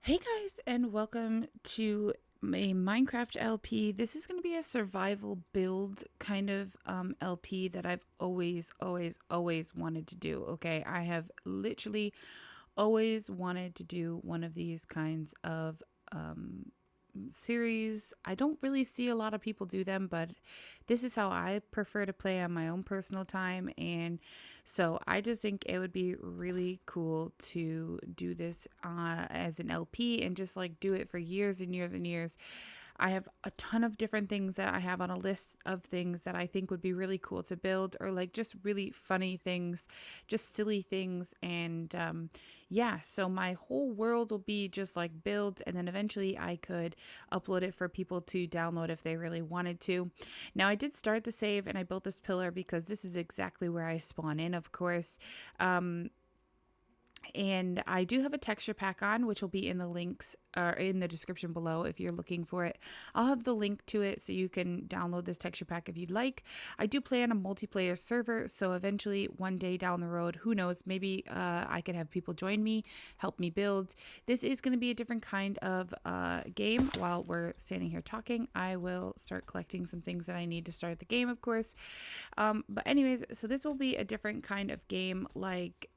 Hey guys, and welcome to a Minecraft LP. This is going to be a survival build kind of LP that I've always wanted to do. Okay, I have literally always wanted to do one of these kinds of series. I don't really see a lot of people do them, but this is how I prefer to play on my own personal time. And so I just think it would be really cool to do this as an LP and just like do it for years and years and years. I have a ton of different things that I have on a list of things that I think would be really cool to build, or like just really funny things, just silly things. And yeah, so my whole world will be just like build, and then eventually I could upload it for people to download if they really wanted to. Now, I did start the save and I built this pillar because this is exactly where I spawn in, of course. And I do have a texture pack on, which will be in the links or in the description below if you're looking for it. I'll have the link to it so you can download this texture pack if you'd like. I do play on a multiplayer server, so eventually one day down the road, who knows, maybe I could have people join me, help me build. This is going to be a different kind of game. While we're standing here talking, I will start collecting some things that I need to start the game, of course. But anyways, so this will be a different kind of game, like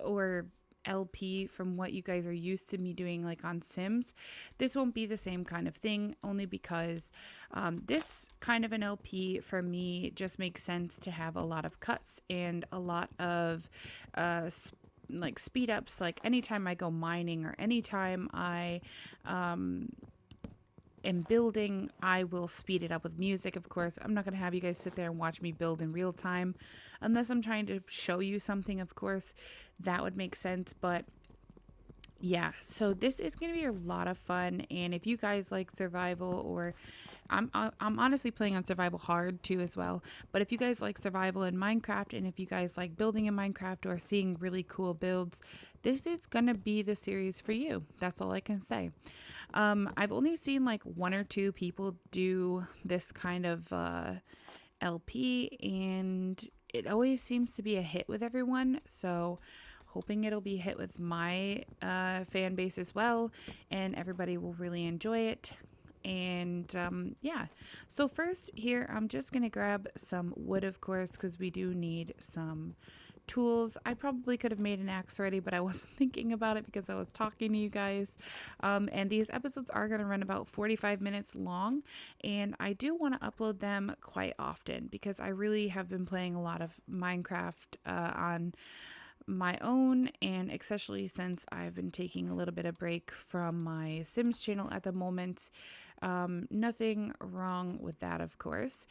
or LP from what you guys are used to me doing like on Sims. This won't be the same kind of thing, only because this kind of an LP for me just makes sense to have a lot of cuts and a lot of like speed ups. Like anytime I go mining or anytime I am building, I will speed it up with music, of course. I'm not going to have you guys sit there and watch me build in real time unless I'm trying to show you something, of course. That would make sense, but yeah, so this is going to be a lot of fun. And if you guys like survival, or I'm honestly playing on survival hard too as well, but if you guys like survival in Minecraft, and if you guys like building in Minecraft or seeing really cool builds, this is going to be the series for you. That's all I can say. I've only seen like one or two people do this kind of LP, and it always seems to be a hit with everyone. So hoping it'll be a hit with my fan base as well, and everybody will really enjoy it. And yeah, so first here, I'm just gonna grab some wood, of course, because we do need some tools. I probably could have made an axe already, but I wasn't thinking about it because I was talking to you guys. And these episodes are going to run about 45 minutes long, and I do want to upload them quite often because I really have been playing a lot of Minecraft on my own, and especially since I've been taking a little bit of break from my Sims channel at the moment. Nothing wrong with that, of course.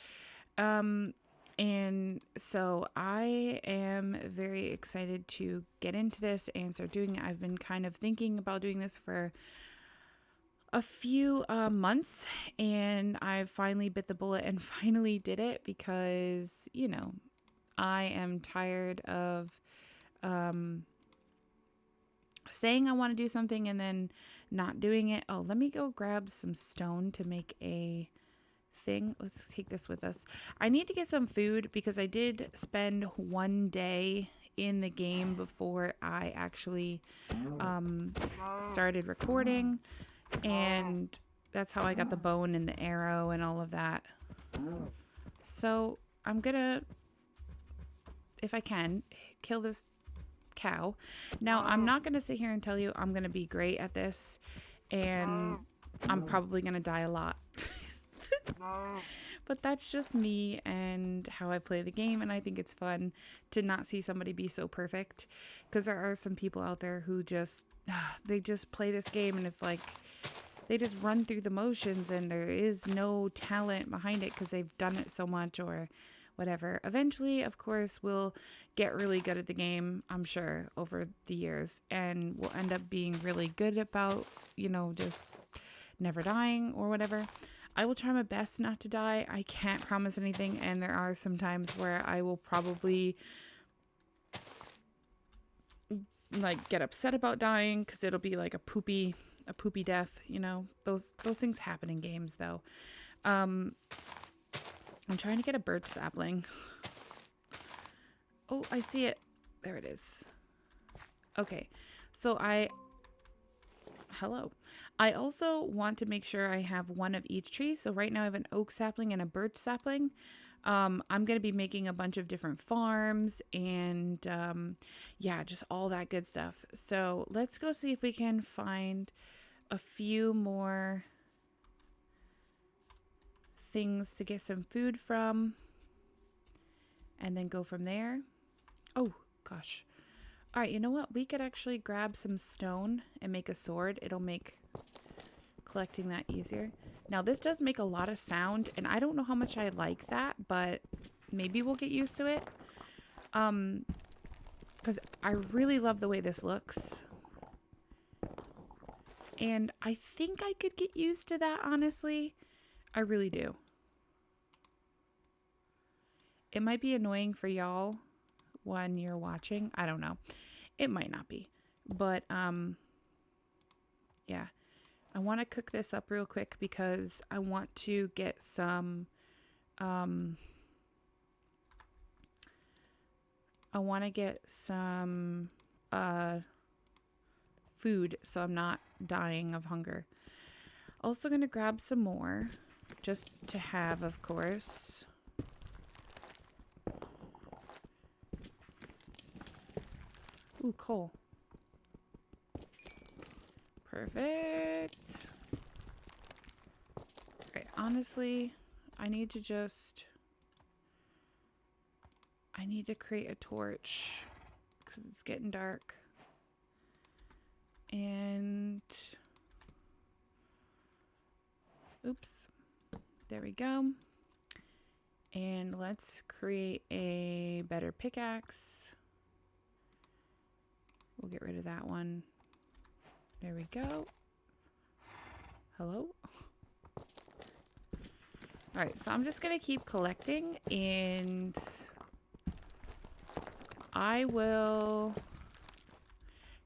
And so I am very excited to get into this and start doing it. I've been kind of thinking about doing this for a few months, and I finally bit the bullet and finally did it because, you know, I am tired of saying I want to do something and then not doing it. Oh, let me go grab some stone to make a thing. Let's take this with us. I need to get some food because I did spend one day in the game before I actually started recording, and that's how I got the bone and the arrow and all of that. So I'm gonna, if I can, kill this cow. Now, I'm not gonna sit here and tell you I'm gonna be great at this, and I'm probably gonna die a lot. But that's just me and how I play the game, and I think it's fun to not see somebody be so perfect, because there are some people out there who just they just play this game and it's like they just run through the motions and there is no talent behind it because they've done it so much or whatever. Eventually, of course, we'll get really good at the game, I'm sure, over the years, and we'll end up being really good about, you know, just never dying or whatever. I will try my best not to die. I can't promise anything, and there are some times where I will probably like get upset about dying because it'll be like a poopy death, you know. Those things happen in games though. I'm trying to get a birch sapling. Oh, I see it. There it is. Okay. So I Hello. I also want to make sure I have one of each tree. So right now I have an oak sapling and a birch sapling. I'm going to be making a bunch of different farms and yeah, just all that good stuff. So let's go see if we can find a few more things to get some food from and then go from there. Oh, gosh. All right, you know what? We could actually grab some stone and make a sword. It'll make collecting that easier. Now, this does make a lot of sound, and I don't know how much I like that, but maybe we'll get used to it. Because I really love the way this looks. And I think I could get used to that, honestly. I really do. It might be annoying for y'all when you're watching. I don't know. It might not be. But, yeah. I want to cook this up real quick because I want to get some, food so I'm not dying of hunger. Also going to grab some more just to have, of course. Ooh, coal. Perfect. Okay, honestly, I need to create a torch because it's getting dark. And oops, there we go. And let's create a better pickaxe. We'll get rid of that one. There we go. Hello? Alright, so I'm just going to keep collecting and I will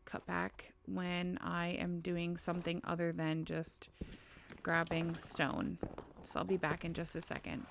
cut back when I am doing something other than just grabbing stone. So I'll be back in just a second.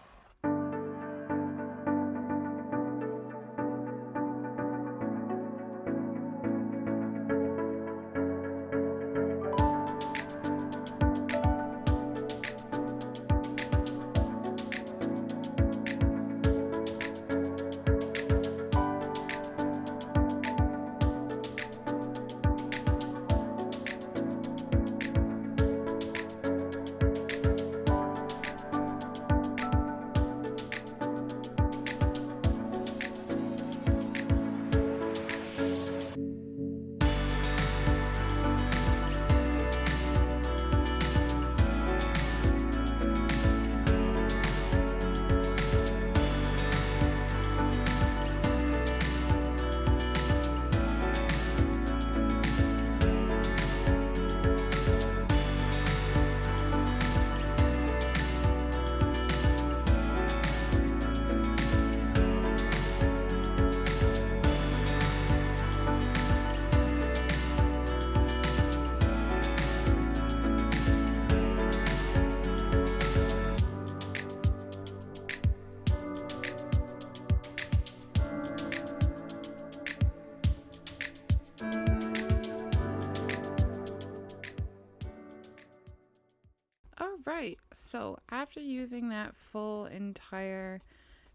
Alright, so after using that full entire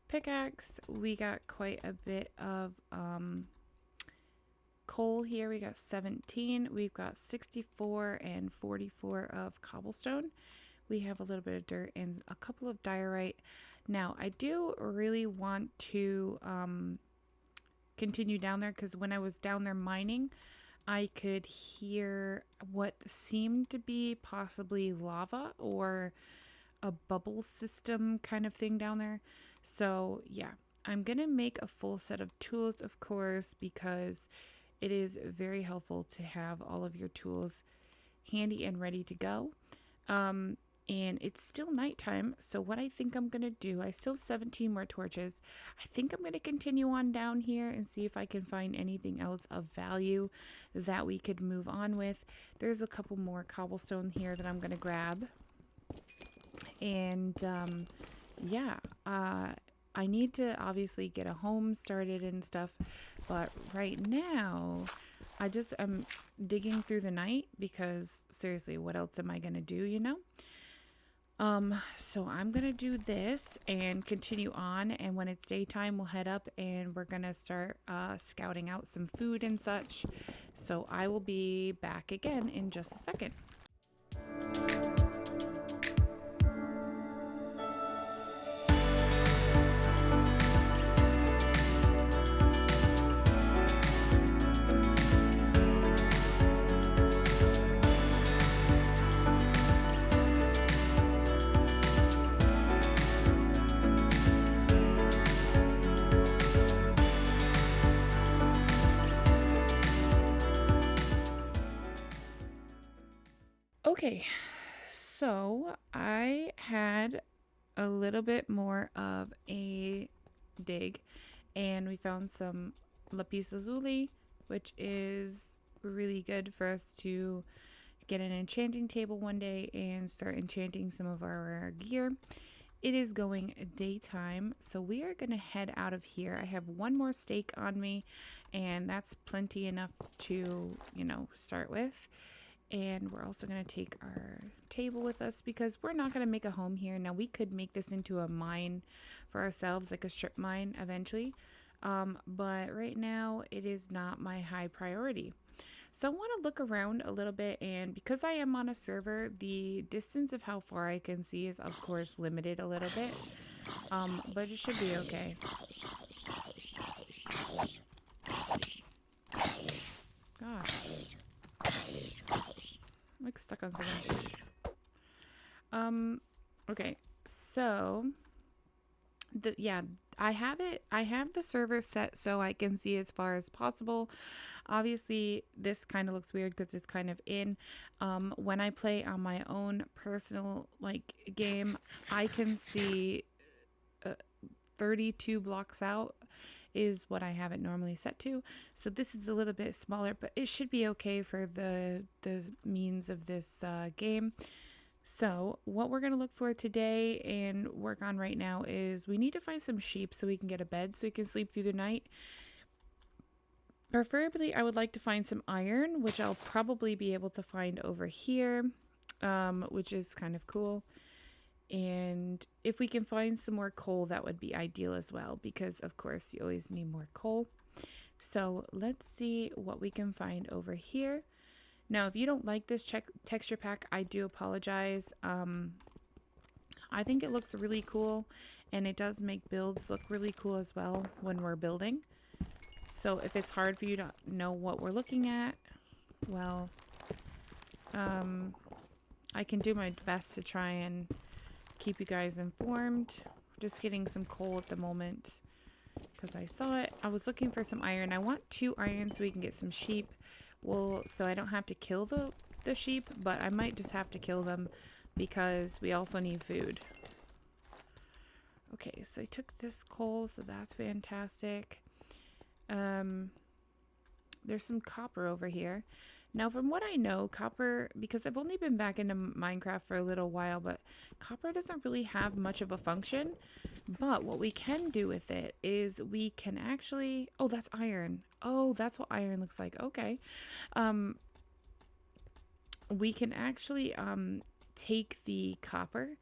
pickaxe, we got quite a bit of coal here. We got 17, we've got 64 and 44 of cobblestone. We have a little bit of dirt and a couple of diorite. Now, I do really want to continue down there because when I was down there mining, I could hear what seemed to be possibly lava or a bubble system kind of thing down there. So yeah, I'm gonna make a full set of tools, of course, because it is very helpful to have all of your tools handy and ready to go. And it's still nighttime, so what I think I'm gonna do, I still have 17 more torches. I think I'm gonna continue on down here and see if I can find anything else of value that we could move on with. There's a couple more cobblestone here that I'm gonna grab. And yeah, I need to obviously get a home started and stuff, but right now I just am digging through the night because seriously, what else am I going to do, you know? So I'm going to do this and continue on. And when it's daytime, we'll head up and we're going to start scouting out some food and such. So I will be back again in just a second. Okay, so I had a little bit more of a dig and we found some lapis lazuli, which is really good for us to get an enchanting table one day and start enchanting some of our gear. It is going daytime, so we are going to head out of here. I have one more steak on me, and that's plenty enough to, start with. And we're also going to take our table with us because we're not going to make a home here. Now, we could make this into a mine for ourselves, like a strip mine eventually. But right now, it is not my high priority. So I want to look around a little bit, and because I am on a server, the distance of how far I can see is, of course, limited a little bit. But it should be okay. Gosh. I'm like stuck on something. Okay, so I have the server set so I can see as far as possible. Obviously this kind of looks weird because it's kind of in. When I play on my own personal game, I can see 32 blocks out is what I have it normally set to. So this is a little bit smaller, but it should be okay for the means of this game. So what we're going to look for today and work on right now is we need to find some sheep so we can get a bed so we can sleep through the night. Preferably, I would like to find some iron, which I'll probably be able to find over here, which is kind of cool. And if we can find some more coal, that would be ideal as well, because of course you always need more coal. So let's see what we can find over here. Now, if you don't like this texture pack, I do apologize. I think it looks really cool, and it does make builds look really cool as well when we're building. So if it's hard for you to know what we're looking at, well, I can do my best to try and keep you guys informed. Just getting some coal at the moment because I saw it. I was looking for some iron. I want 2 iron so we can get some sheep. Well, so I don't have to kill the sheep, but I might just have to kill them because we also need food. Okay, so I took this coal, so that's fantastic. There's some copper over here. Now, from what I know, copper, because I've only been back into Minecraft for a little while, but copper doesn't really have much of a function. But what we can do with it is we can actually... Oh, that's iron. Oh, that's what iron looks like. Okay. We can actually take the copper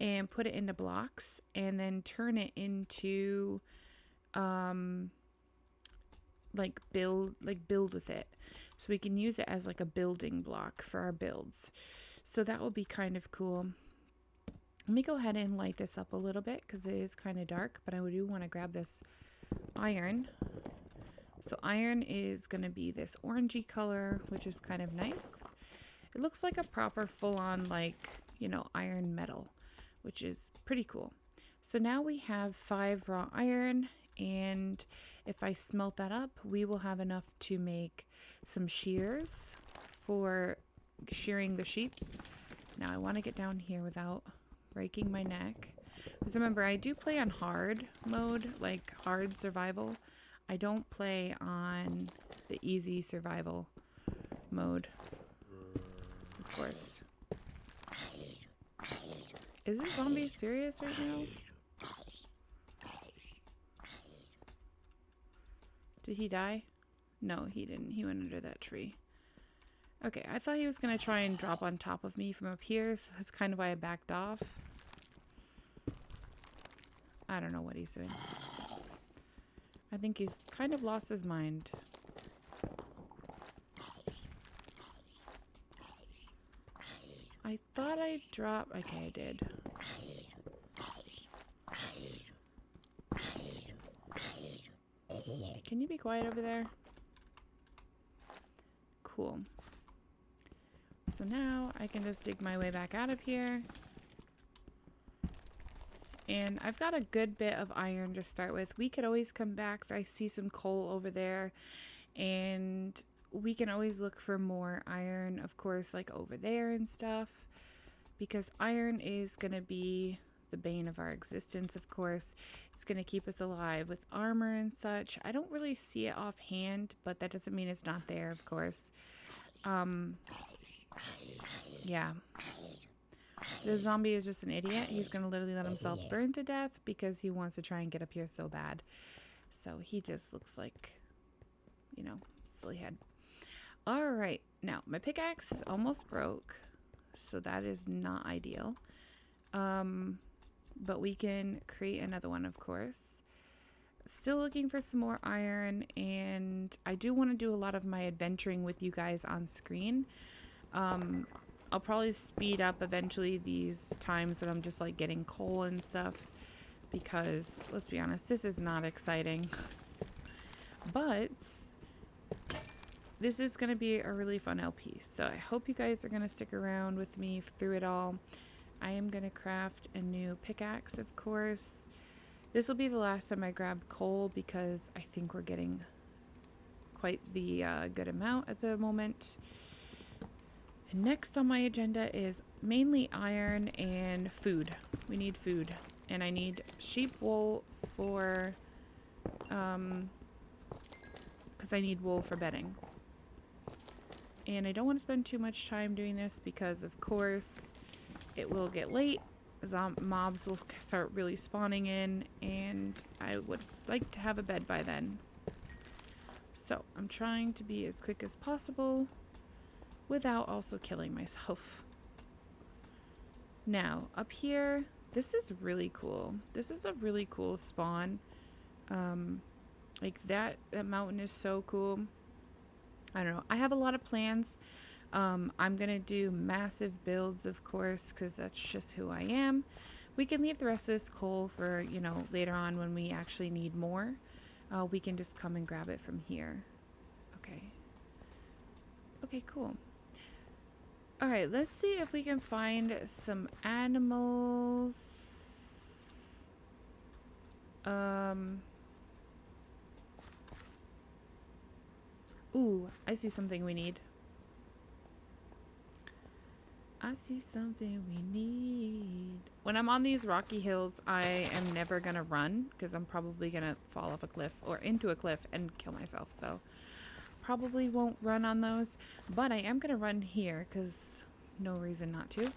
and put it into blocks and then turn it into... build with it, so we can use it as like a building block for our builds. So that will be kind of cool. Let me go ahead and light this up a little bit because it is kind of dark, but I do want to grab this iron. So iron is going to be this orangey color, which is kind of nice. It looks like a proper full-on iron metal, which is pretty cool. So now we have 5 raw iron, and if I smelt that up, we will have enough to make some shears for shearing the sheep. Now I want to get down here without breaking my neck. Because remember, I do play on hard mode, like hard survival. I don't play on the easy survival mode. Of course. Is this zombie serious right now? Did he die? No, he didn't. He went under that tree. Okay, I thought he was going to try and drop on top of me from up here, so that's kind of why I backed off. I don't know what he's doing. I think he's kind of lost his mind. I thought I dropped... Okay, I did. Can you be quiet over there? Cool. So now I can just dig my way back out of here. And I've got a good bit of iron to start with. We could always come back. I see some coal over there. And we can always look for more iron, of course, like over there and stuff. Because iron is going to be the bane of our existence, of course. It's going to keep us alive with armor and such. I don't really see it offhand, but that doesn't mean it's not there, of course. Yeah. The zombie is just an idiot. He's going to literally let himself burn to death because he wants to try and get up here so bad. So he just looks like, you know, silly head. All right. Now, my pickaxe is almost broke, so that is not ideal. But we can create another one, of course. Still looking for some more iron, and I do want to do a lot of my adventuring with you guys on screen. I'll probably speed up eventually these times that I'm just like getting coal and stuff, because let's be honest, this is not exciting. But this is going to be a really fun LP, so I hope you guys are going to stick around with me through it all. I am going to craft a new pickaxe, of course. This will be the last time I grab coal because I think we're getting quite the good amount at the moment. And next on my agenda is mainly iron and food. We need food. And I need sheep wool for... because I need wool for bedding. And I don't want to spend too much time doing this because, of course, it will get late. Mobs will start really spawning in, and I would like to have a bed by then. So I'm trying to be as quick as possible without also killing myself. Now, up here, this is really cool. This is a really cool spawn. Like that mountain is so cool. I don't know. I have a lot of plans. I'm going to do massive builds, of course, because that's just who I am. We can leave the rest of this coal for, you know, later on when we actually need more. We can just come and grab it from here. Okay. Okay, cool. All right, let's see if we can find some animals. Ooh, I see something we need. I see something we need. When I'm on these rocky hills, I am never going to run because I'm probably going to fall off a cliff or into a cliff and kill myself. So probably won't run on those, but I am going to run here because no reason not to.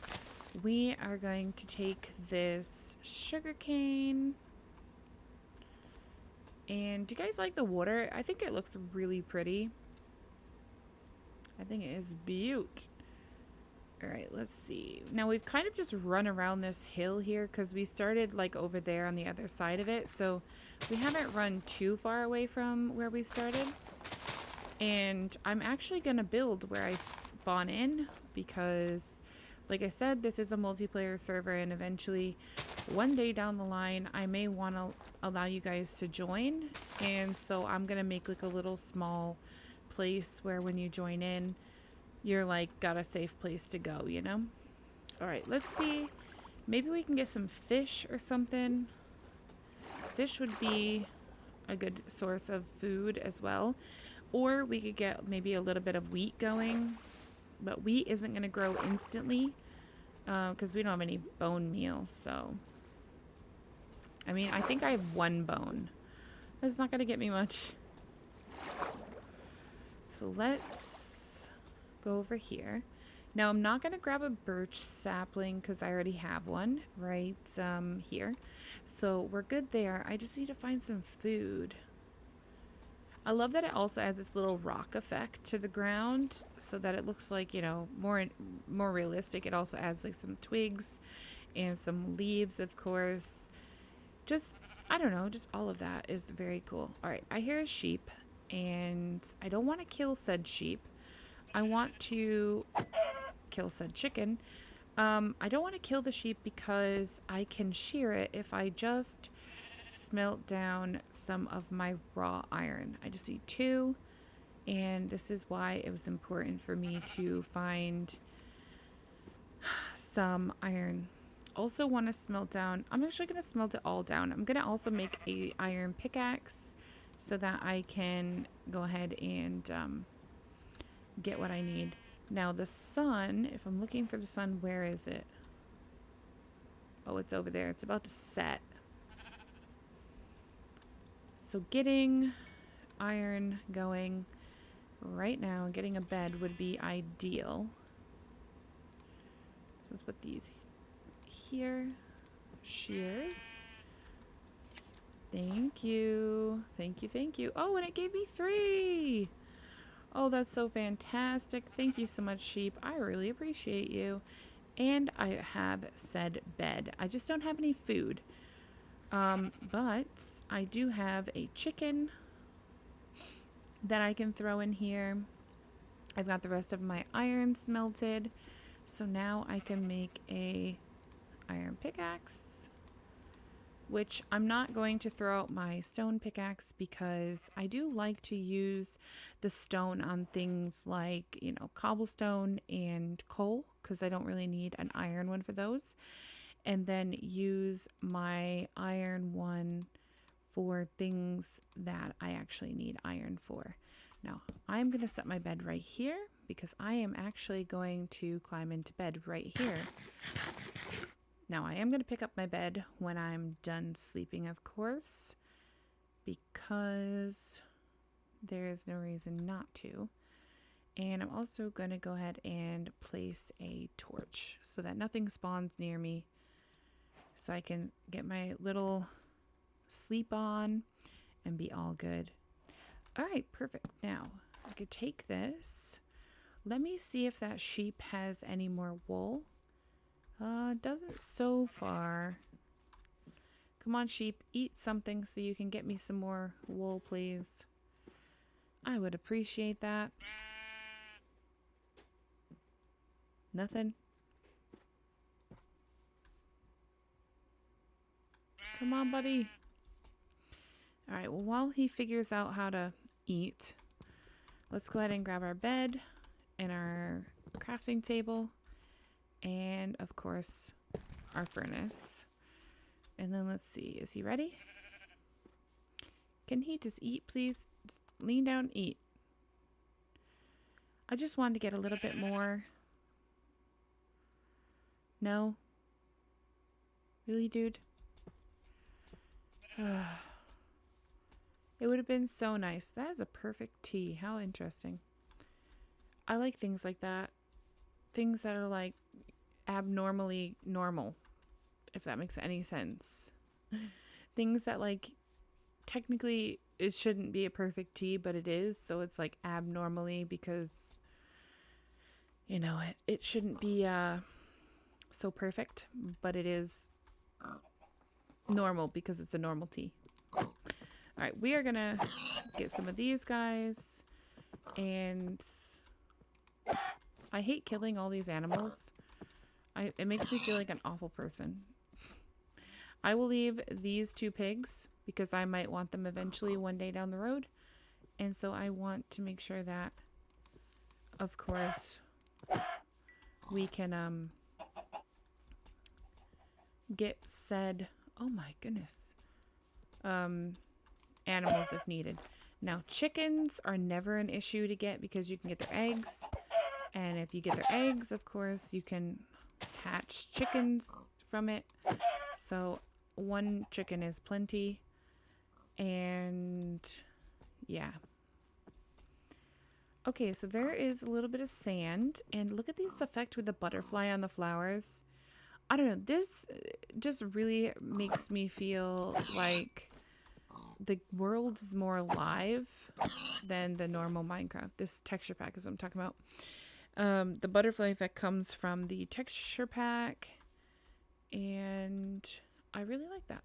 We are going to take this sugarcane. And do you guys like the water? I think it looks really pretty. I think it is beaut. All right, let's see. Now we've kind of just run around this hill here because we started like over there on the other side of it. So we haven't run too far away from where we started. And I'm actually going to build where I spawn in because, like I said, this is a multiplayer server, and eventually one day down the line, I may want to allow you guys to join. And so I'm going to make like a little small place where when you join in, you're like got a safe place to go, you know? All right, let's see. Maybe we can get some fish or something. Fish would be a good source of food as well. Or we could get maybe a little bit of wheat going. But wheat isn't going to grow instantly because we don't have any bone meal. So, I mean, I think I have one bone. That's not going to get me much. So let's go over here. Now I'm not going to grab a birch sapling because I already have one right here. So we're good there. I just need to find some food. I love that it also adds this little rock effect to the ground so that it looks like, you know, more realistic. It also adds like some twigs and some leaves, of course. Just, I don't know, just all of that is very cool. All right, I hear a sheep and I don't want to kill said sheep. I want to kill said chicken. I don't want to kill the sheep because I can shear it if I just smelt down some of my raw iron. I just need 2, and this is why it was important for me to find some iron. Also want to smelt down, I'm actually going to smelt it all down. I'm going to also make a iron pickaxe so that I can go ahead and get what I need. Now the sun, if I'm looking for the sun, where is it? Oh, it's over there. It's about to set. So getting iron going right now, getting a bed would be ideal. So let's put these here. Shears. Thank you. Thank you, thank you. Oh, and it gave me 3. Oh, that's so fantastic. Thank you so much, sheep. I really appreciate you. And I have said bed. I just don't have any food. But I do have a chicken that I can throw in here. I've got the rest of my iron smelted. So now I can make a iron pickaxe, which I'm not going to throw out my stone pickaxe because I do like to use the stone on things like, you know, cobblestone and coal, because I don't really need an iron one for those. And then use my iron one for things that I actually need iron for. Now, I'm going to set my bed right here because I am actually going to climb into bed right here. Now, I am going to pick up my bed when I'm done sleeping, of course, because there is no reason not to. And I'm also going to go ahead and place a torch so that nothing spawns near me, so I can get my little sleep on and be all good. All right, perfect. Now, I could take this. Let me see if that sheep has any more wool. Doesn't so far. Come on, sheep, eat something so you can get me some more wool, please. I would appreciate that. Nothing? Come on, buddy. All right, well, while he figures out how to eat, let's go ahead and grab our bed and our crafting table and, of course, our furnace. And then let's see, is he ready? Can he just eat, please? Just lean down and eat. I just wanted to get a little bit more. No? Really, dude? It would have been so nice. That is a perfect tea. How interesting. I like things like that. Things that are like abnormally normal, if that makes any sense. Things that like technically it shouldn't be a perfect tea, but it is. So it's like abnormally because, you know, it shouldn't be so perfect, but it is normal because it's a normal tea. All right, we are gonna get some of these guys, and I hate killing all these animals. It makes me feel like an awful person. I will leave these 2 pigs because I might want them eventually one day down the road, and so I want to make sure that, of course, we can get said, oh my goodness, animals if needed. Now, chickens are never an issue to get because you can get their eggs. And if you get their eggs, of course, you can hatch chickens from it. So 1 chicken is plenty. And yeah. Okay, so there is a little bit of sand. And look at this effect with the butterfly on the flowers. I don't know. This just really makes me feel like the world is more alive than the normal Minecraft. This texture pack is what I'm talking about. The butterfly effect comes from the texture pack, and I really like that.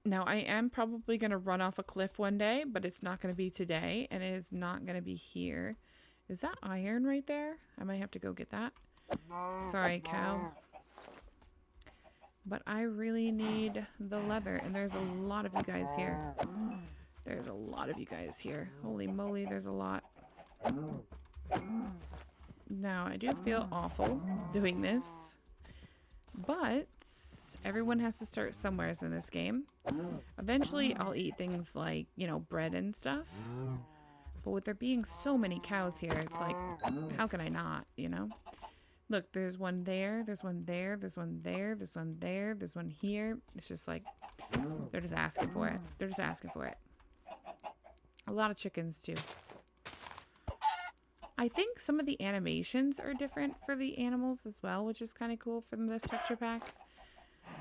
Now, I am probably going to run off a cliff one day, but it's not going to be today, and it is not going to be here. Is that iron right there? I might have to go get that. Sorry, cow. But I really need the leather, and there's a lot of you guys here. There's a lot of you guys here. Holy moly, there's a lot. Now, I do feel awful doing this, but everyone has to start somewhere in this game. Eventually, I'll eat things like, you know, bread and stuff. But with there being so many cows here, it's like, how can I not, you know? Look, there's one there, there's one there, there's one there, there's one there, there's one here. It's just like, they're just asking for it. They're just asking for it. A lot of chickens, too. I think some of the animations are different for the animals as well, which is kind of cool from this texture pack.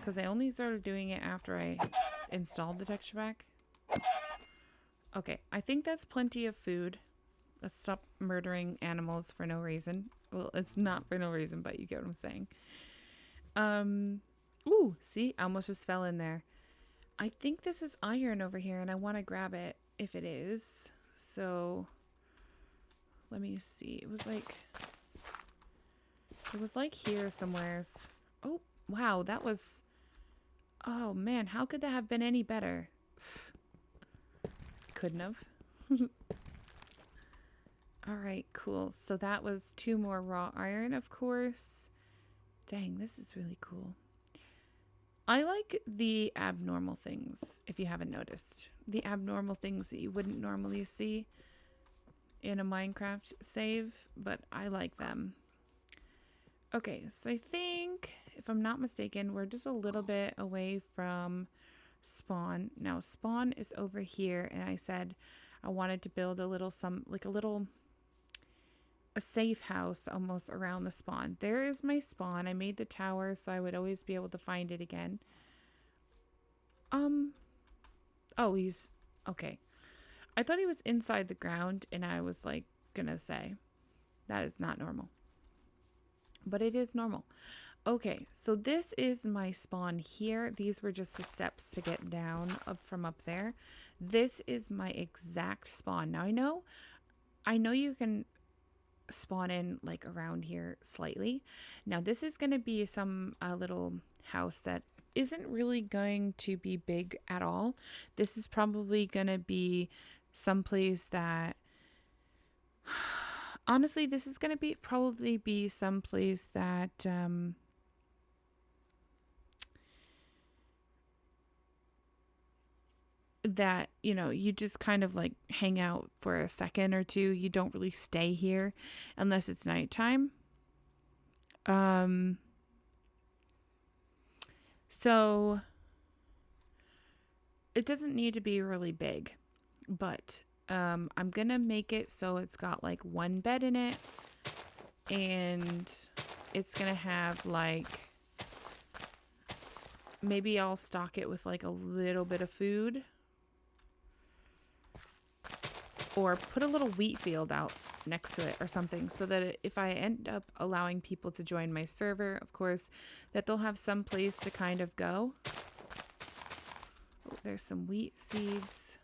Because I only started doing it after I installed the texture pack. Okay, I think that's plenty of food. Let's stop murdering animals for no reason. Well, it's not for no reason, but you get what I'm saying. Ooh, see? I almost just fell in there. I think this is iron over here, and I want to grab it if it is. So, let me see. It was like here somewheres. Oh, wow, that was... Oh, man, how could that have been any better? Couldn't have. Alright, cool. So that was 2 more raw iron, of course. Dang, this is really cool. I like the abnormal things, if you haven't noticed. The abnormal things that you wouldn't normally see in a Minecraft save, but I like them. Okay, so I think, if I'm not mistaken, we're just a little bit away from spawn. Now, spawn is over here, and I said I wanted to build a little, a safe house almost around the spawn. There is my spawn. I made the tower so I would always be able to find it again. Oh, he's... Okay. I thought he was inside the ground, and I was, like, gonna say, that is not normal. But it is normal. Okay, so this is my spawn here. These were just the steps to get down from up there. This is my exact spawn. Now, I know you can spawn in, like, around here slightly. Now, this is going to be some little house that isn't really going to be big at all. This is probably going to be someplace that... Honestly, this is going to probably be someplace that... that, you know, you just kind of like hang out for a second or two. You don't really stay here unless it's nighttime. So it doesn't need to be really big, but I'm gonna make it so it's got like 1 bed in it, and it's gonna have like, maybe I'll stock it with like a little bit of food. Or put a little wheat field out next to it or something, so that if I end up allowing people to join my server, of course, that they'll have some place to kind of go. Oh, there's some wheat seeds.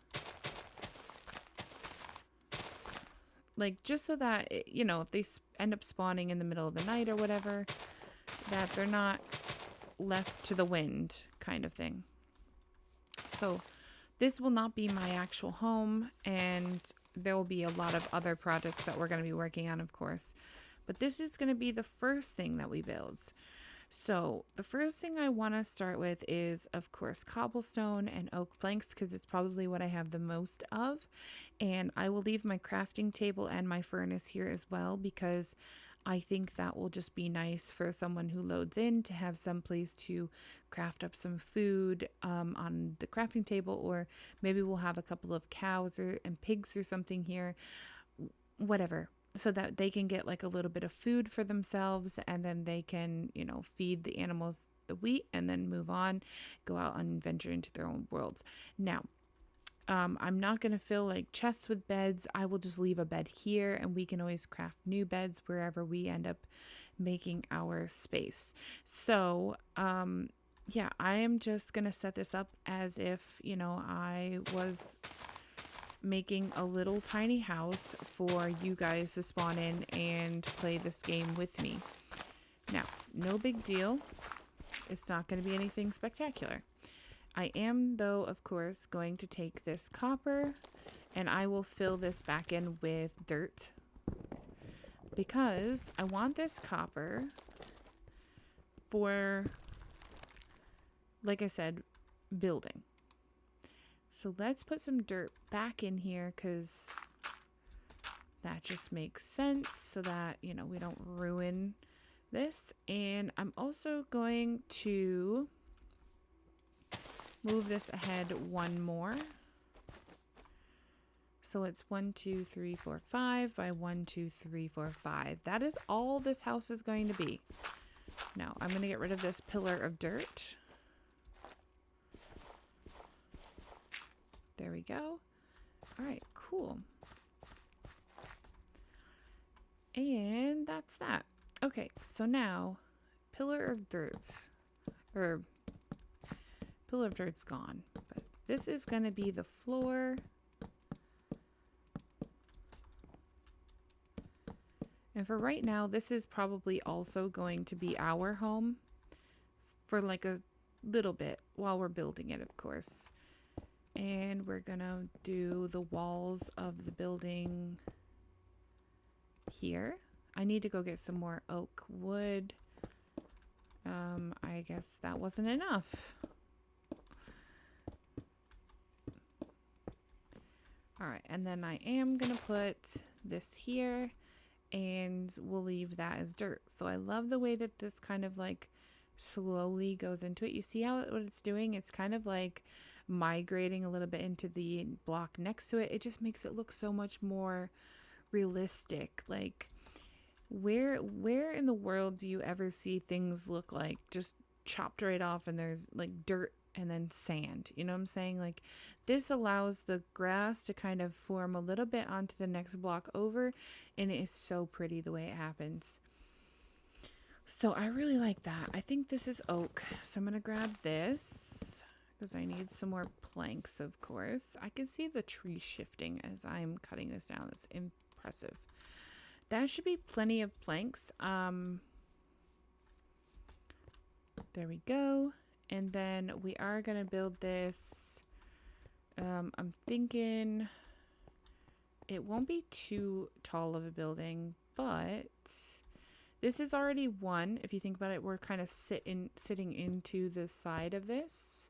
Like, just so that, you know, if they end up spawning in the middle of the night or whatever, that they're not left to the wind kind of thing. So this will not be my actual home, and there will be a lot of other projects that we're going to be working on, of course. But this is going to be the first thing that we build. So the first thing I want to start with is, of course, cobblestone and oak planks, because it's probably what I have the most of. And I will leave my crafting table and my furnace here as well, because I think that will just be nice for someone who loads in to have some place to craft up some food on the crafting table, or maybe we'll have a couple of cows and pigs or something here, whatever, so that they can get like a little bit of food for themselves, and then they can, you know, feed the animals the wheat and then move on, go out and venture into their own worlds. Now, I'm not going to fill like chests with beds. I will just leave a bed here and we can always craft new beds wherever we end up making our space. So, yeah, I am just going to set this up as if, you know, I was making a little tiny house for you guys to spawn in and play this game with me. Now, no big deal. It's not going to be anything spectacular. I am, though, of course, going to take this copper and I will fill this back in with dirt because I want this copper for, like I said, building. So let's put some dirt back in here because that just makes sense so that, you know, we don't ruin this. And I'm also going to move this ahead one more. So it's 1, 2, 3, 4, 5 by 1, 2, 3, 4, 5. That is all this house is going to be. Now I'm going to get rid of this pillar of dirt. There we go. All right, cool. And that's that. Okay, so now pillar of dirt, or pillar of dirt's gone, but this is going to be the floor. And for right now, this is probably also going to be our home for like a little bit while we're building it, of course. And we're gonna do the walls of the building here. I need to go get some more oak wood. I guess that wasn't enough. All right, and then I am gonna put this here and we'll leave that as dirt. So I love the way that this kind of like slowly goes into it. You see how what it's doing? It's kind of like migrating a little bit into the block next to it. It just makes it look so much more realistic. Like where in the world do you ever see things look like just chopped right off and there's like dirt and then sand? You know what I'm saying? Like this allows the grass to kind of form a little bit onto the next block over, and it is so pretty the way it happens. So I really like that. I think this is oak, so I'm gonna grab this because I need some more planks, of course. I can see the tree shifting as I'm cutting this down. That's impressive. That should be plenty of planks. There we go. And then we are going to build this. I'm thinking it won't be too tall of a building, but this is already one. If you think about it, we're kind of sitting into the side of this.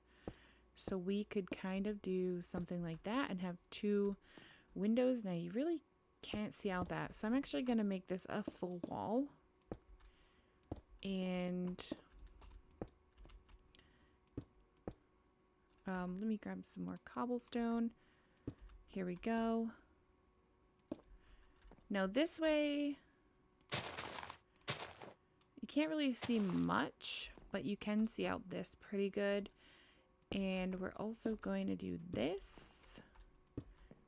So we could kind of do something like that and have 2 windows. Now you really can't see out that. So I'm actually going to make this a full wall. And let me grab some more cobblestone. Here we go. Now this way, you can't really see much, but you can see out this pretty good. And we're also going to do this.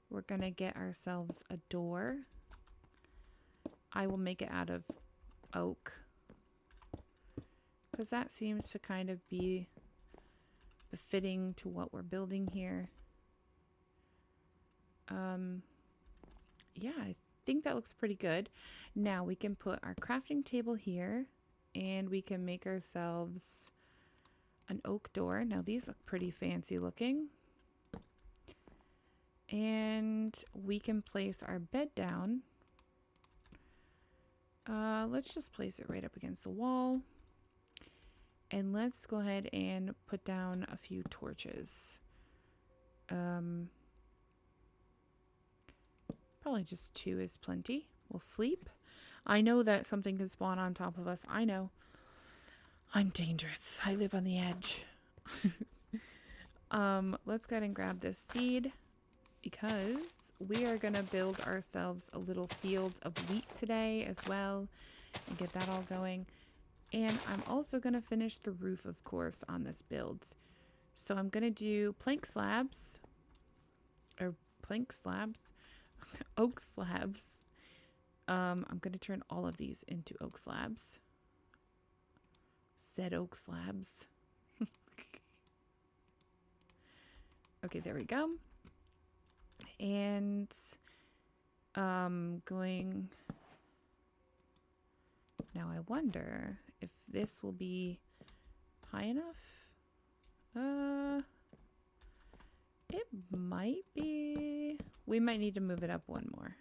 We're going to get ourselves a door. I will make it out of oak, because that seems to kind of be befitting to what we're building here. Yeah, I think that looks pretty good. Now we can put our crafting table here and we can make ourselves an oak door. Now these look pretty fancy looking. And we can place our bed down. Let's just place it right up against the wall. And let's go ahead and put down a few torches. Probably just 2 is plenty. We'll sleep. I know that something can spawn on top of us. I know. I'm dangerous. I live on the edge. Let's go ahead and grab this seed because we are going to build ourselves a little field of wheat today as well and get that all going. And I'm also going to finish the roof, of course, on this build. So I'm going to do plank slabs, or plank slabs, oak slabs. I'm going to turn all of these into oak slabs. Said oak slabs. Okay, there we go. And going... Now I wonder if this will be high enough. It might be. We might need to move it up one more.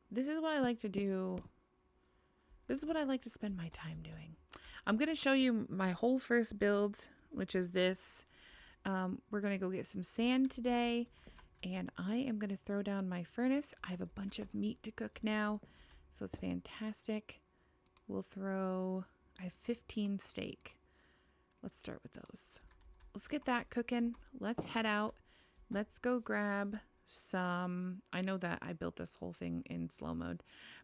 This is what I like to do. This is what I like to spend my time doing. I'm going to show you my whole first build, which is this. We're going to go get some sand today, and I am going to throw down my furnace. I have a bunch of meat to cook now, so it's fantastic. I have 15 steak. Let's start with those. Let's get that cooking. Let's head out. Let's go grab some... I know that I built this whole thing in slow mode,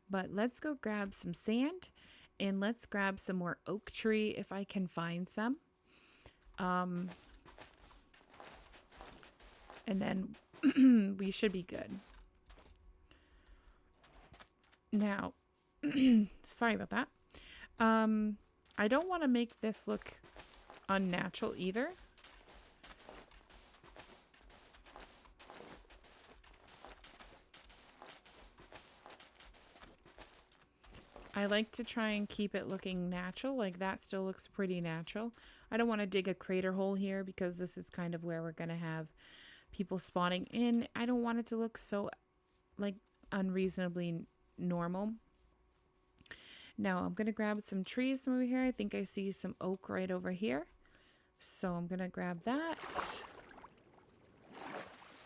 but let's go grab some sand, and let's grab some more oak tree if I can find some. And then we should be good. Now, sorry about that. I don't want to make this look unnatural either. I like to try and keep it looking natural, like that still looks pretty natural. I don't want to dig a crater hole here because this is kind of where we're going to have people spawning in. I don't want it to look so like unreasonably normal. Now I'm going to grab some trees from over here. I think I see some oak right over here. So I'm going to grab that.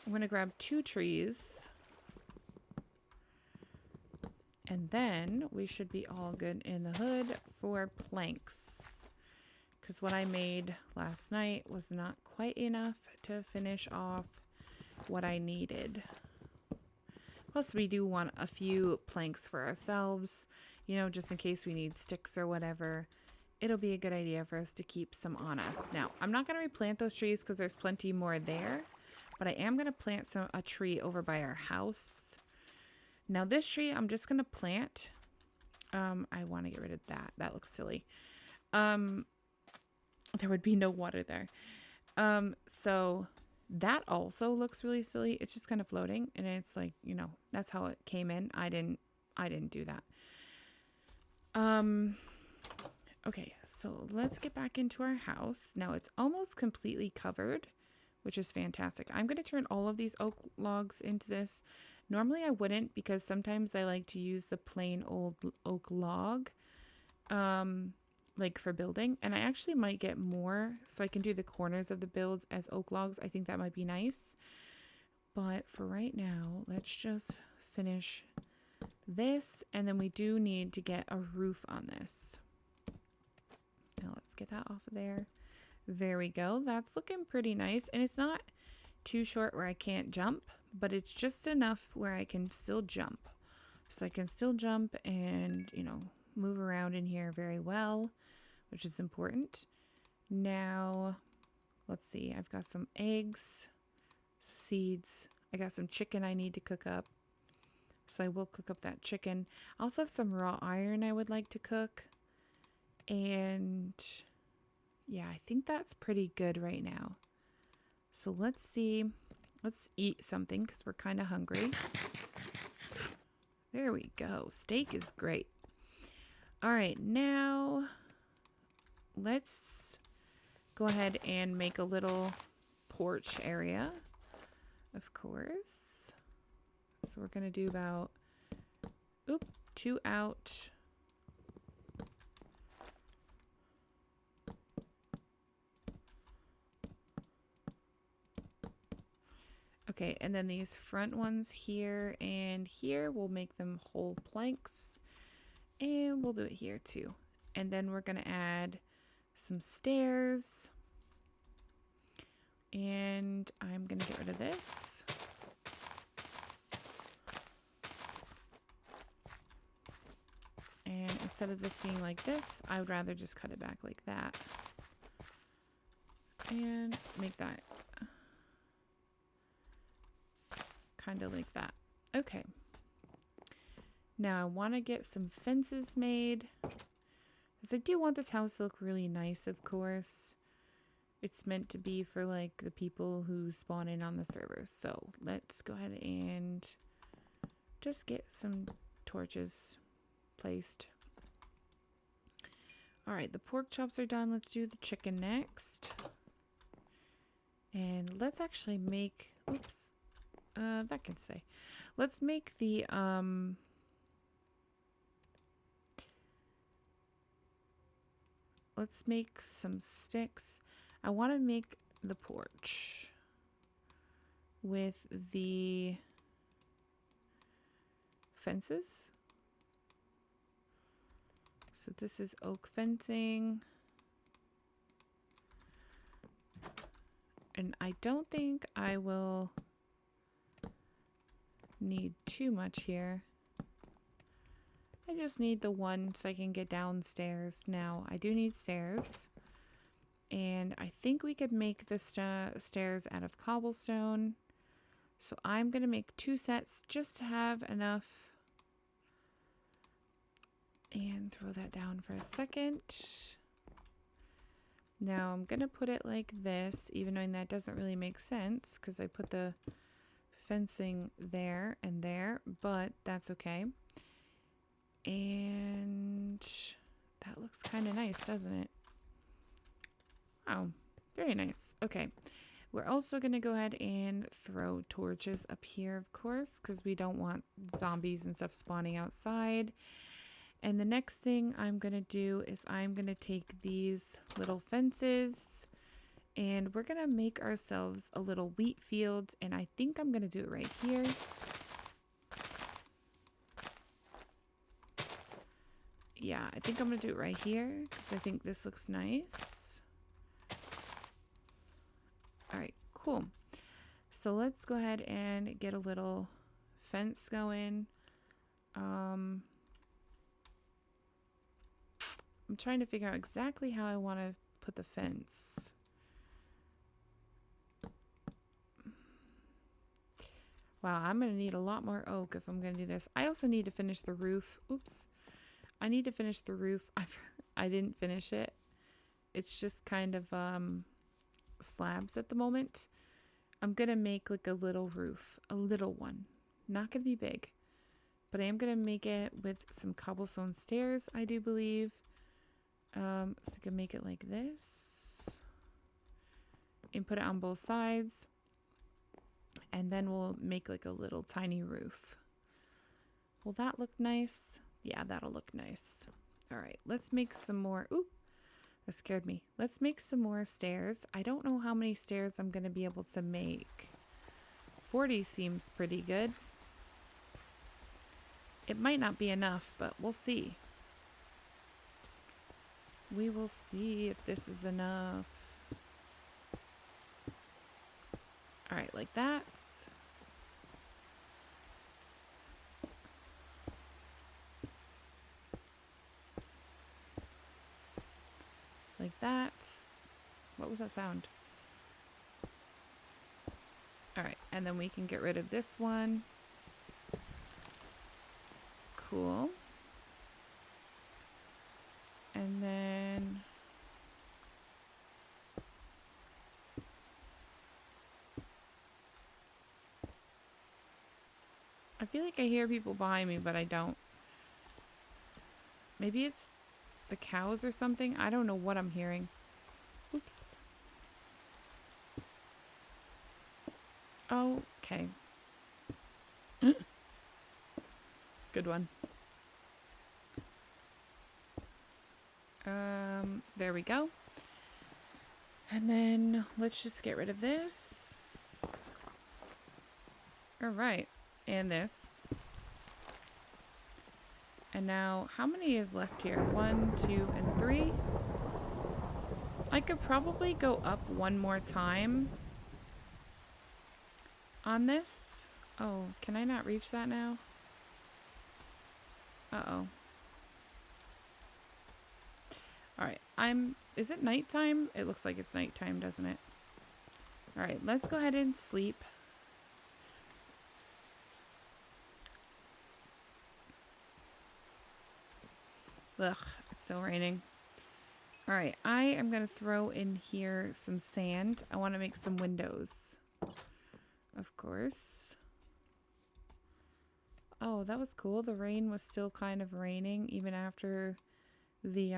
I'm going to grab 2 trees. And then we should be all good in the hood for planks. Because what I made last night was not quite enough to finish off what I needed. Plus we do want a few planks for ourselves, you know, just in case we need sticks or whatever. It'll be a good idea for us to keep some on us. Now, I'm not going to replant those trees because there's plenty more there. But I am going to plant a tree over by our house. Now this tree, I'm just going to plant. I want to get rid of that. That looks silly. There would be no water there. So that also looks really silly. It's just kind of floating. And it's like, you know, that's how it came in. I didn't do that. Okay, so let's get back into our house. Now it's almost completely covered, which is fantastic. I'm going to turn all of these oak logs into this. Normally I wouldn't because sometimes I like to use the plain old oak log like for building. And I actually might get more so I can do the corners of the builds as oak logs. I think that might be nice. But for right now, let's just finish this. And then we do need to get a roof on this. Now let's get that off of there. There we go. That's looking pretty nice. And it's not too short where I can't jump, but it's just enough where I can still jump. So I can still jump and, you know, move around in here very well, which is important. Now, let's see. I've got some eggs, seeds. I got some chicken I need to cook up. So I will cook up that chicken. I also have some raw iron I would like to cook. And yeah, I think that's pretty good right now. So let's see. Let's eat something because we're kind of hungry. There we go. Steak is great. All right, now let's go ahead and make a little porch area, of course. So we're going to do about, 2 out. Okay, and then these front ones here and here, we'll make them whole planks. And we'll do it here too. And then we're going to add some stairs. And I'm going to get rid of this. And instead of this being like this, I would rather just cut it back like that. And make that kind of like that. Okay. Now I want to get some fences made. Because I do want this house to look really nice, of course. It's meant to be for like the people who spawn in on the server. So let's go ahead and just get some torches placed. All right, the pork chops are done. Let's do the chicken next. And let's actually make, oops, that can stay. Let's make the, let's make some sticks. I want to make the porch with the fences. So this is oak fencing. And I don't think I will need too much here. I just need the one so I can get downstairs. Now, I do need stairs. And I think we could make the stairs out of cobblestone. So I'm going to make 2 sets just to have enough. And throw that down for a second. Now I'm going to put it like this, even though that doesn't really make sense because I put the fencing there and there, but that's okay. And that looks kind of nice, doesn't it? Oh, very nice. Okay. We're also going to go ahead and throw torches up here, of course, because we don't want zombies and stuff spawning outside. And the next thing I'm going to do is I'm going to take these little fences and we're going to make ourselves a little wheat field. And I think I'm going to do it right here. Yeah, I think I'm going to do it right here because I think this looks nice. All right, cool. So let's go ahead and get a little fence going. I'm trying to figure out exactly how I want to put the fence. Wow, I'm going to need a lot more oak if I'm going to do this. I also need to finish the roof. Oops. I need to finish the roof. I didn't finish it. It's just kind of slabs at the moment. I'm going to make like a little roof. A little one. Not going to be big. But I am going to make it with some cobblestone stairs, I do believe. So I can make it like this and put it on both sides, and then we'll make like a little tiny roof. Will that look nice? Yeah, that'll look nice. All right, let's make some more. Ooh, that scared me. Let's make some more stairs. I don't know how many stairs I'm going to be able to make. 40 seems pretty good. It might not be enough, but we'll see. We will see if this is enough. All right, like that. Like that. What was that sound? All right, and then we can get rid of this one. Cool. And then I feel like I hear people behind me, but I don't. Maybe it's the cows or something. I don't know what I'm hearing. Oops. Oh, okay. Good one. There we go. And then let's just get rid of this. All right. And this. And now, how many is left here? 1, 2, and 3. I could probably go up one more time on this. Oh, can I not reach that now? Uh-oh. All right, is it nighttime? It looks like it's nighttime, doesn't it? All right, let's go ahead and sleep. Ugh, it's still raining. All right, I am going to throw in here some sand. I want to make some windows, of course. Oh, that was cool. The rain was still kind of raining even after the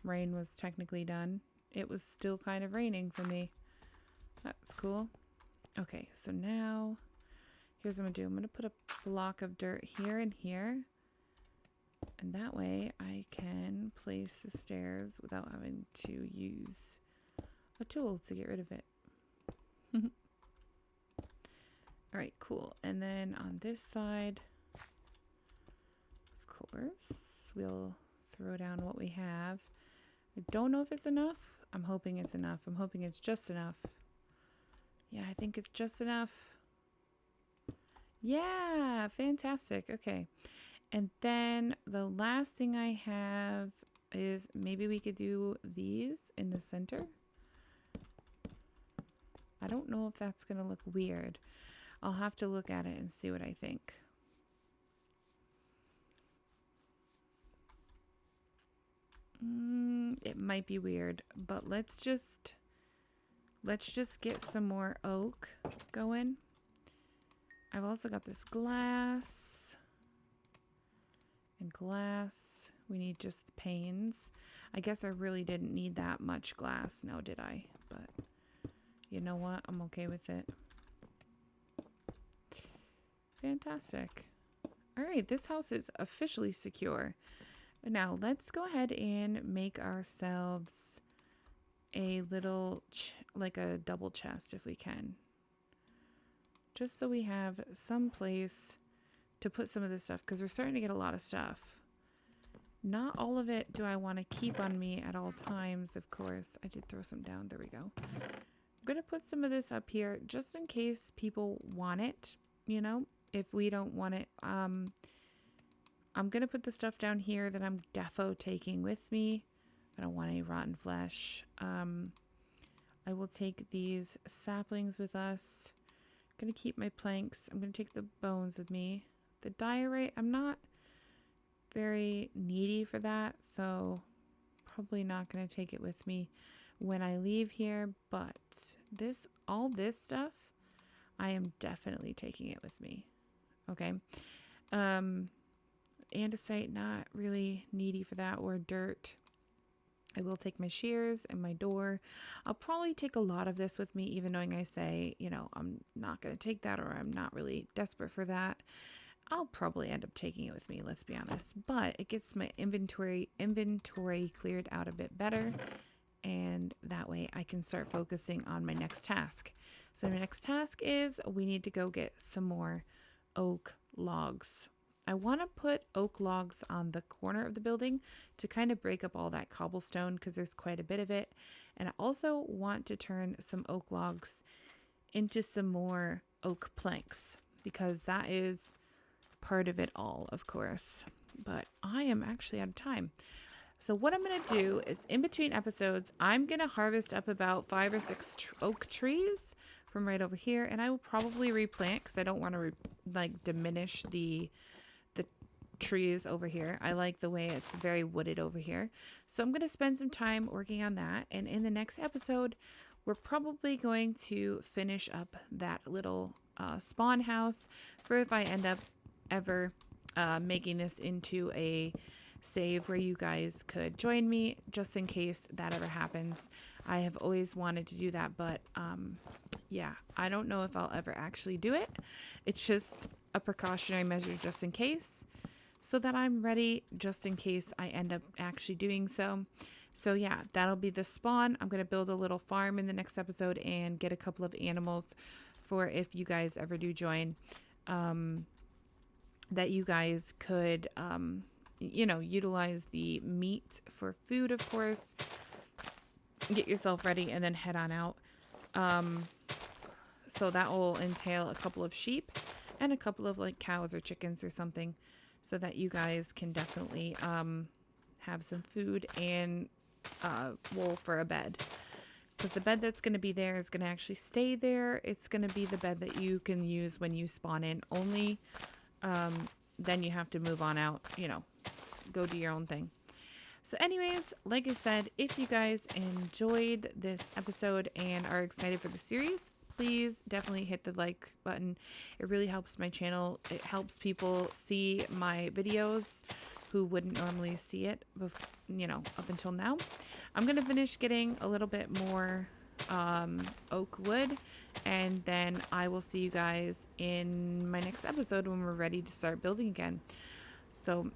rain was technically done. It was still kind of raining for me. That's cool. Okay, so now here's what I'm going to do. I'm going to put a block of dirt here and here. And that way I can place the stairs without having to use a tool to get rid of it. Alright, cool. And then on this side, of course, we'll throw down what we have. I don't know if it's enough. I'm hoping it's enough. I'm hoping it's just enough. Yeah, I think it's just enough. Yeah, fantastic. Okay. And then the last thing I have is maybe we could do these in the center. I don't know if that's going to look weird. I'll have to look at it and see what I think. It might be weird, but let's just get some more oak going. I've also got this glass. And glass, we need just the panes. I guess I really didn't need that much glass now, did I? But you know what? I'm okay with it. Fantastic. All right, this house is officially secure. Now, let's go ahead and make ourselves a little, like a double chest if we can. Just so we have some place to put some of this stuff, because we're starting to get a lot of stuff. Not all of it do I want to keep on me at all times, of course. I did throw some down. There we go. I'm going to put some of this up here just in case people want it, you know, if we don't want it. I'm going to put the stuff down here that I'm defo taking with me. I don't want any rotten flesh. I will take these saplings with us. I'm going to keep my planks. I'm going to take the bones with me. The diorite, I'm not very needy for that, so probably not going to take it with me when I leave here, but all this stuff, I am definitely taking it with me. Okay. Andesite, not really needy for that, or dirt. I will take my shears and my door. I'll probably take a lot of this with me, even knowing I say, you know, I'm not going to take that, or I'm not really desperate for that. I'll probably end up taking it with me, let's be honest. But it gets my inventory cleared out a bit better. And that way I can start focusing on my next task. So my next task is we need to go get some more oak logs. I want to put oak logs on the corner of the building to kind of break up all that cobblestone, because there's quite a bit of it. And I also want to turn some oak logs into some more oak planks, because that is part of it all, of course. But I am actually out of time. So what I'm going to do is, in between episodes, I'm going to harvest up about 5 or 6 oak trees from right over here, and I will probably replant, because I don't want to diminish the trees over here. I like the way it's very wooded over here. So I'm going to spend some time working on that, and in the next episode, we're probably going to finish up that little spawn house for if I end up ever making this into a save where you guys could join me, just in case that ever happens. I have always wanted to do that, but yeah, I don't know if I'll ever actually do it. It's just a precautionary measure just in case, so that I'm ready just in case I end up actually doing so. So yeah, that'll be the spawn. I'm going to build a little farm in the next episode and get a couple of animals for if you guys ever do join, that you guys could, you know, utilize the meat for food, of course. Get yourself ready and then head on out. So that will entail a couple of sheep and a couple of like cows or chickens or something, so that you guys can definitely have some food and wool for a bed. Because the bed that's going to be there is going to actually stay there. It's going to be the bed that you can use when you spawn in only. Then you have to move on out, you know, go do your own thing. So anyways, like I said, if you guys enjoyed this episode and are excited for the series, please definitely hit the like button. It really helps my channel. It helps people see my videos who wouldn't normally see it, you know, up until now. I'm going to finish getting a little bit more oak wood, and then I will see you guys in my next episode when we're ready to start building again. So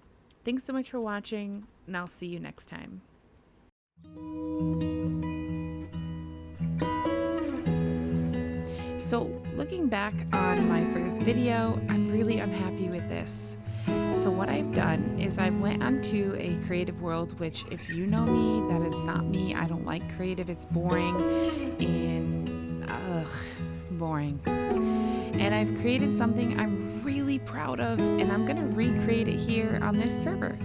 thanks so much for watching, and I'll see you next time. So looking back on my first video, I'm really unhappy with this. So what I've done is I went onto a creative world, which if you know me, that is not me. I don't like creative. It's boring and boring. And I've created something I'm really proud of, and I'm going to recreate it here on this server.